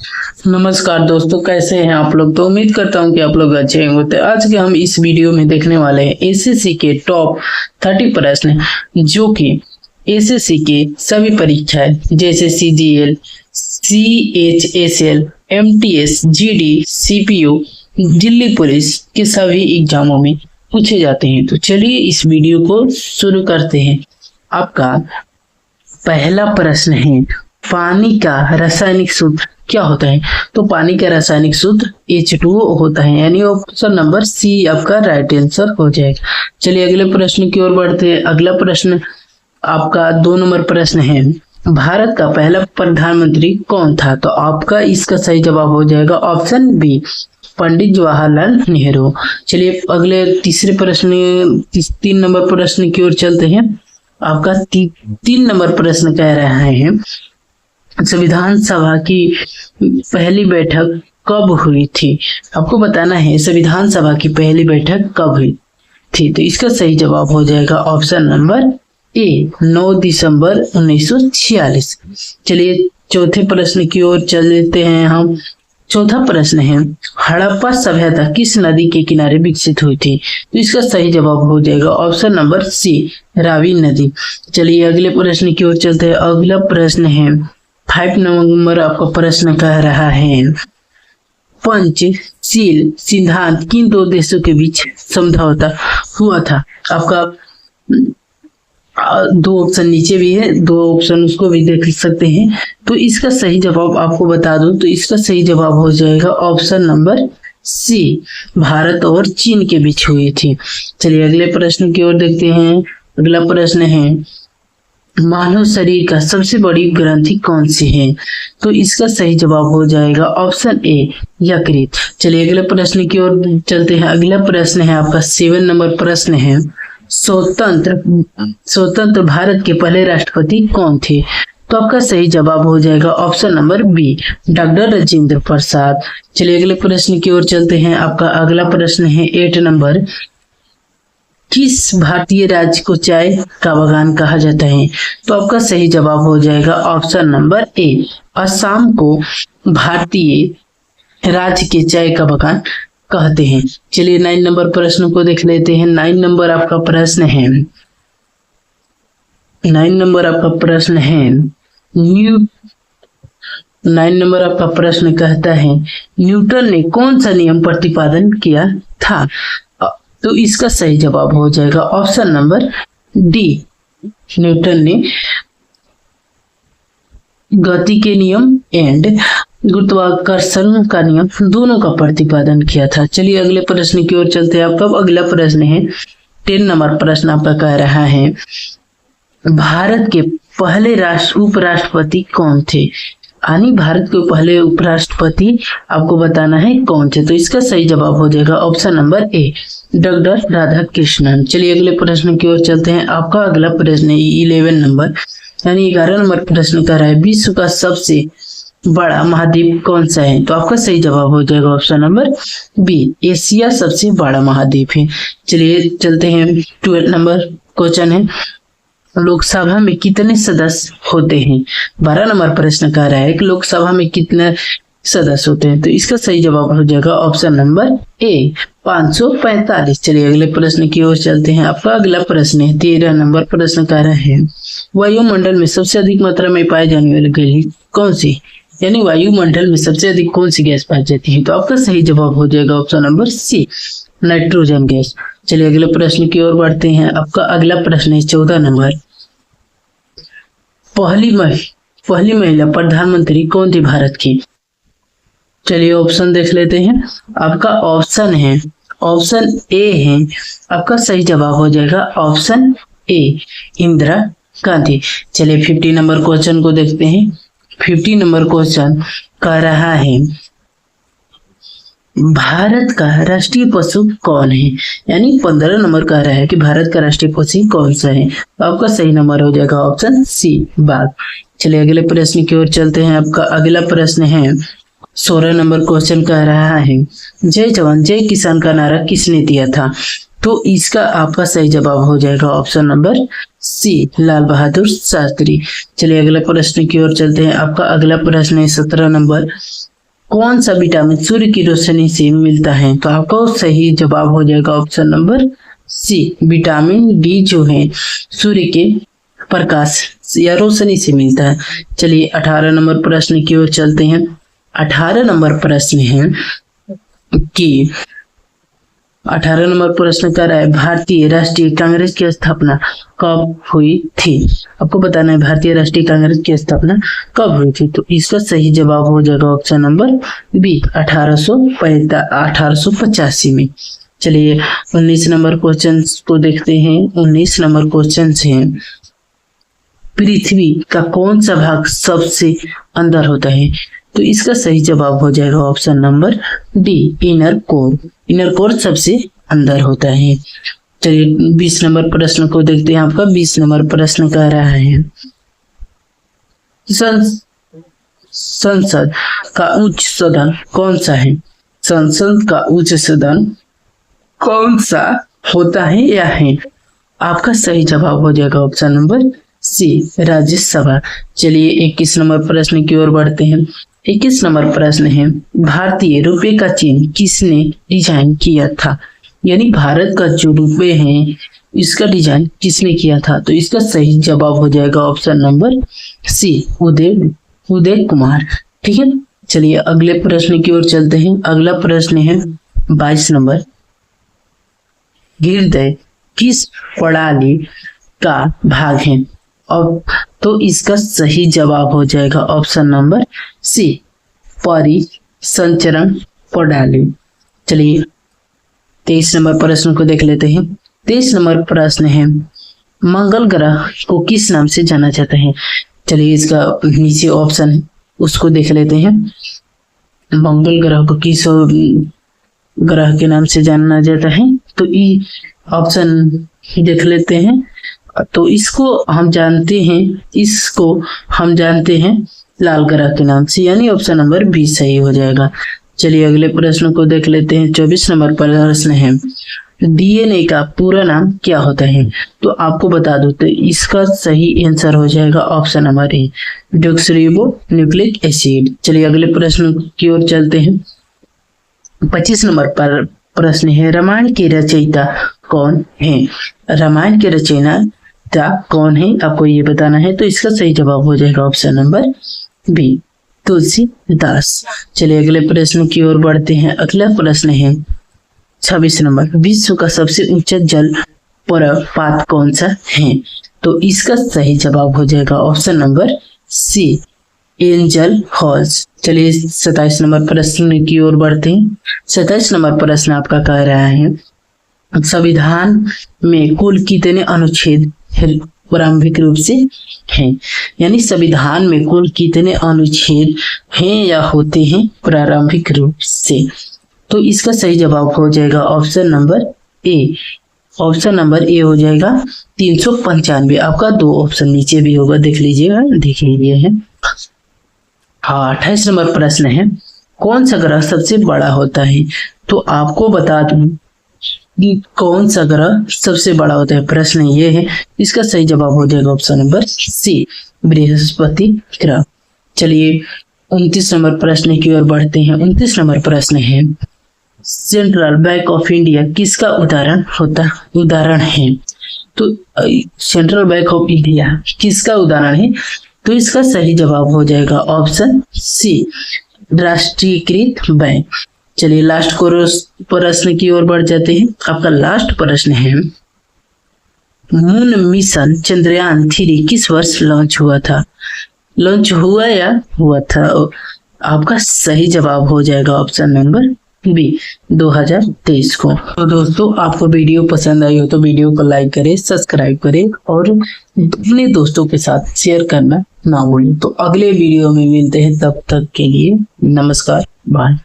नमस्कार दोस्तों, कैसे हैं आप लोग। तो उम्मीद करता हूं कि आप लोग अच्छे होंगे। तो आज के हम इस वीडियो में देखने वाले हैं एसएससी के टॉप 30 प्रश्न, जो कि एसएससी के सभी परीक्षाएं जैसे CGL, CHSL, MTS, GD, CPO, Delhi police के सभी एग्जामों में पूछे जाते हैं। तो चलिए इस वीडियो को शुरू करते हैं। आपका पहला प्रश्न है, पानी का रासायनिक सूत्र क्या होता है। तो पानी का रासायनिक सूत्र H2O होता है, यानी ऑप्शन नंबर सी आपका राइट आंसर हो जाएगा। चलिए अगले प्रश्न की ओर बढ़ते हैं। अगला प्रश्न आपका 2 नंबर प्रश्न है, भारत का पहला प्रधानमंत्री कौन था। तो आपका इसका सही जवाब हो जाएगा ऑप्शन बी, पंडित जवाहरलाल नेहरू। चलिए अगले तीसरे प्रश्न 3 नंबर प्रश्न की ओर चलते हैं। आपका 3 नंबर प्रश्न कह रहा है, संविधान सभा की पहली बैठक कब हुई थी। आपको बताना है संविधान सभा की पहली बैठक कब हुई थी। तो इसका सही जवाब हो जाएगा ऑप्शन नंबर ए, 9 दिसंबर 1946। चलिए चौथे प्रश्न की ओर चल लेते हैं हम। चौथा प्रश्न है, हड़प्पा सभ्यता किस नदी के किनारे विकसित हुई थी। तो इसका सही जवाब हो जाएगा ऑप्शन नंबर सी, रावी नदी। चलिए अगले प्रश्न की ओर चलते हैं। अगला प्रश्न है 5 नंबर आपका प्रश्न कह रहा है, पंचशील सिद्धांत किन 2 देशों के बीच समझौता हुआ था। आपका 2 ऑप्शन नीचे भी है, 2 ऑप्शन उसको भी देख सकते हैं। तो इसका सही जवाब आपको बता दूं तो इसका सही जवाब हो जाएगा ऑप्शन नंबर सी, भारत और चीन के बीच हुई थी। चलिए अगले प्रश्न की ओर देखते हैं। अगला प्रश्न है, मानव शरीर का सबसे बड़ी ग्रंथि कौन सी है। तो इसका सही जवाब हो जाएगा ऑप्शन ए, यकृत। चलिए अगले प्रश्न की ओर चलते हैं। अगला प्रश्न है आपका 7 नंबर प्रश्न है, स्वतंत्र भारत के पहले राष्ट्रपति कौन थे। तो आपका सही जवाब हो जाएगा option number B, doctor Rajendra Prasad. चलिए अगले प्रश्न की ओर चलते हैं। आपका अगला प्रश्न है 8 नंबर, किस भारतीय राज्य को चाय का बागान कहा जाता है। तो आपका सही जवाब हो जाएगा ऑप्शन नंबर ए, असम को भारतीय राज्य के चाय का बागान कहते हैं। चलिए 9 नंबर प्रश्न को देख लेते हैं। 9 नंबर आपका प्रश्न है, 9 नंबर आपका प्रश्न है 9 नंबर आपका प्रश्न कहता है, न्यूटन ने कौन सा नियम प्रतिपादन किया था। तो इसका सही जवाब हो जाएगा ऑप्शन नंबर डी, न्यूटन ने गति के नियम एंड गुरुत्वाकर्षण का नियम दोनों का प्रतिपादन किया था। चलिए अगले प्रश्न की ओर चलते हैं। आपका अगला प्रश्न है 10 नंबर प्रश्न आपका कह रहा है, भारत के पहले उपराष्ट्रपति कौन थे। यानी भारत के पहले उपराष्ट्रपति आपको बताना है कौन थे। तो इसका सही जवाब हो जाएगा option number A, doctor Radhakrishnan. चलिए अगले प्रश्न की ओर चलते हैं। आपका अगला प्रश्न है 11 नंबर, यानी 11 नंबर प्रश्न कर रहा है, विश्व का सबसे बड़ा महाद्वीप कौन सा है। तो आपका सही जवाब हो जाएगा ऑप्शन नंबर बी, एशिया सबसे बड़ा महाद्वीप है। चलिए चलते हैं। 12 नंबर क्वेश्चन है, लोकसभा में कितने सदस्य होते हैं। 12 नंबर प्रश्न कह रहा है कि लोकसभा में कितने सदस्य होते हैं। तो इसका सही जवाब हो जाएगा ऑप्शन नंबर ए, 545। चलिए अगले प्रश्न की ओर चलते हैं। आपका अगला प्रश्न है 13 नंबर प्रश्न कह रहा है, वायुमंडल में सबसे अधिक मात्रा में पाई जाने वाली गैस कौन सी। यानी वायुमंडल में सबसे अधिक कौन सी गैस पाई जाती है। तो आपका सही जवाब हो जाएगा option number C, nitrogen gas. चलिए अगले प्रश्न की ओर बढ़ते हैं। आपका अगला प्रश्न है 14 नंबर, पहली महिला प्रधानमंत्री कौन थी भारत की। चलिए ऑप्शन देख लेते हैं। आपका ऑप्शन है, ऑप्शन ए है आपका सही जवाब हो जाएगा ऑप्शन ए, इंदिरा गांधी। चलिए 50 नंबर क्वेश्चन को देखते हैं। 50 नंबर क्वेश्चन कह रहा है, भारत का राष्ट्रीय पशु कौन है। यानी 15 नंबर कह रहा है कि भारत का राष्ट्रीय पशु कौन सा है। तो आपका सही नंबर हो जाएगा ऑप्शन सी, बाघ। चलिए अगले प्रश्न की ओर चलते हैं। आपका अगला प्रश्न है 16 नंबर क्वेश्चन कह रहा है, जय जवान जय किसान का नारा किसने दिया था। तो इसका आपका सही जवाब हो जाएगा ऑप्शन नंबर सी, लाल बहादुर शास्त्री। चलिए अगले प्रश्न की ओर चलते हैं। आपका अगला प्रश्न है 17 नंबर, कौन सा विटामिन सूर्य की रोशनी से मिलता है? तो आपका सही जवाब हो जाएगा option number C, vitamin D जो है सूर्य के प्रकाश या रोशनी से मिलता है। चलिए 18 नंबर प्रश्न की ओर चलते हैं। 18 नंबर प्रश्न है कि 18 नंबर प्रश्न कर रहा है, भारतीय राष्ट्रीय कांग्रेस की स्थापना कब हुई थी? आपको बताना है भारतीय राष्ट्रीय कांग्रेस की स्थापना कब हुई थी। तो इसका सही जवाब हो जाएगा ऑप्शन नंबर बी, 1885 में। चलिए 19 नंबर क्वेश्चन को देखते हैं। 19 नंबर क्वेश्चन है, पृथ्वी का कौन सा भाग सबसे अंदर होता है? तो इसका सही जवाब हो जाएगा option number D, inner core. Inner core सबसे अंदर होता है। चलिए 20 नंबर प्रश्न को देखते हैं। आपका 20 नंबर प्रश्न कह रहा है, संसद का उच्च सदन कौन सा है? संसद का उच्च सदन कौन सा होता है या है? आपका सही जवाब हो जाएगा ऑप्शन नंबर सी, राज्यसभा। चलिए 21 नंबर प्रश्न की ओर बढ़ते हैं। 21 नंबर प्रश्न है, भारतीय रुपए का चिन्ह किसने डिजाइन किया था? यानी भारत का जो रुपए है इसका डिजाइन किसने किया था? तो इसका सही जवाब हो जाएगा ऑप्शन नंबर सी, उदय कुमार। ठीक है। चलिए अगले प्रश्न की ओर चलते हैं। अगला प्रश्न है 22 नंबर, हृदय किस प्रणाली का भाग है? अब तो इसका सही जवाब हो जाएगा ऑप्शन नंबर सी, परिसंचरण प्रणाली। चलिए 23 नंबर प्रश्न को देख लेते हैं। 23 नंबर प्रश्न है, मंगल ग्रह को किस नाम से जाना जाता है? चलिए इसका नीचे ऑप्शन है उसको देख लेते हैं। मंगल ग्रह को किस ग्रह के नाम से जाना जाता है? तो ई ऑप्शन देख लेते हैं। तो इसको हम जानते हैं लाल ग्रह के नाम से, यानी ऑप्शन नंबर बी सही हो जाएगा। चलिए अगले प्रश्न को देख लेते हैं। 24 नंबर प्रश्न है, डीएनए का पूरा नाम क्या होता है? तो आपको बता दो, तो इसका सही आंसर हो जाएगा ऑप्शन नंबर ए, डिऑक्सीरिबोन्यूक्लिक एसिड। चलिए अगले प्रश्न की ओर चलते हैं। 25 नंबर पर प्रश्न है, रामायण के रचयिता कौन है? रामायण के रचयिता कौन है आपको ये बताना है। तो इसका सही जवाब हो जाएगा ऑप्शन नंबर बी, तुलसीदास। चलिए अगले प्रश्न की ओर बढ़ते हैं। अगला प्रश्न है 26 नंबर, विश्व का सबसे ऊंचा जल प्रपात कौन सा है? तो इसका सही जवाब हो जाएगा option number C, Angel Falls. चलिए 27 नंबर प्रश्न की ओर बढ़ते हैं। 27 नंबर प्रश्न आपका कह रहा है, संविधान में कुल कितने अनुच्छेद प्रारंभिक रूप से हैं? यानी संविधान में कुल कितने अनुच्छेद हैं या होते हैं प्रारंभिक रूप से? तो इसका सही जवाब हो जाएगा option number A. Option number A हो जाएगा 395। आपका 2 ऑप्शन नीचे भी होगा, देख लीजिएगा, देख लीजिए है। हाँ 28 नंबर प्रश्न है, कौन सा ग्रह सबसे बड़ा होता है? तो आपको बता दूं कि कौन सा ग्रह सबसे बड़ा होता है, प्रश्न ये है। इसका सही जवाब हो जाएगा ऑप्शन नंबर सी, बृहस्पति ग्रह। चलिए 29 नंबर प्रश्न की ओर बढ़ते हैं। 29 नंबर प्रश्न है, सेंट्रल बैंक ऑफ इंडिया किसका उदाहरण है? तो सेंट्रल बैंक ऑफ इंडिया किसका उदाहरण है? तो इसका सही जवाब हो जाएगा ऑप्शन सी, राष्ट्रीयकृत बैंक। चलिए लास्ट प्रश्न की ओर बढ़ जाते हैं। आपका लास्ट प्रश्न है, मून मिशन चंद्रयान 3 किस वर्ष लॉन्च हुआ था? लॉन्च हुआ था? आपका सही जवाब हो जाएगा ऑप्शन नंबर बी, 2023 को। तो दोस्तों आपको वीडियो पसंद आई हो तो वीडियो को लाइक करें, सब्सक्राइब करें और अपने दोस्तों के साथ शेयर करना ना भूलें। तो अगले वीडियो में मिलते हैं, तब तक के लिए नमस्कार, बाय।